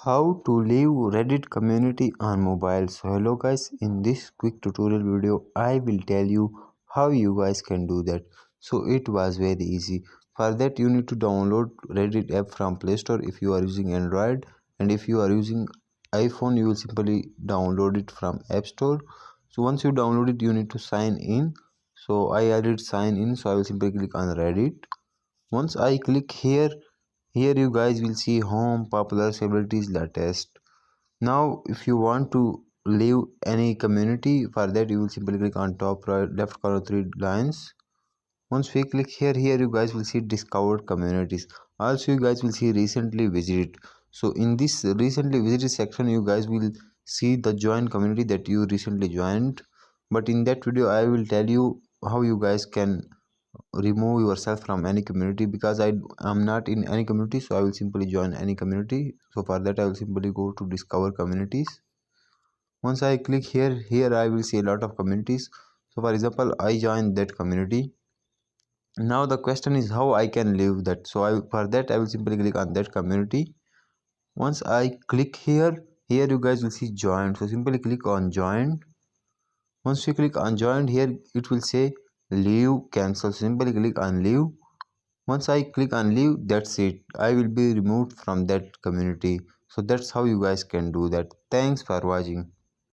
How to leave Reddit community on mobile. So hello guys, in this quick tutorial video I will tell you how you guys can do that. So it was very easy. For that you need to download Reddit app from Play Store if you are using Android, and if you are using iPhone you will simply download it from App Store. So once you download it you need to sign in. So I already signed in, so I will simply click on Reddit. Once I click here, you guys will see home, popular, celebrities, latest. Now if you want to leave any community, for that you will simply click on top right left corner three lines. Once we click here, you guys will see discovered communities. Also you guys will see recently visited. So in this recently visited section you guys will see the join community that you recently joined, but in that video I will tell you how you guys can remove yourself from any community, because I am not in any community, so I will simply join any community. So for that I will simply go to discover communities. Once I click here I will see a lot of communities. So for example I joined that community. Now the question is how I can leave that. So for that I will simply click on that community. Once I click here, you guys will see join, so simply click on join. Once you click on join, here it will say leave, cancel. Simply click on leave. Once I click on leave, that's it, I will be removed from that community. So that's how you guys can do that. Thanks for watching.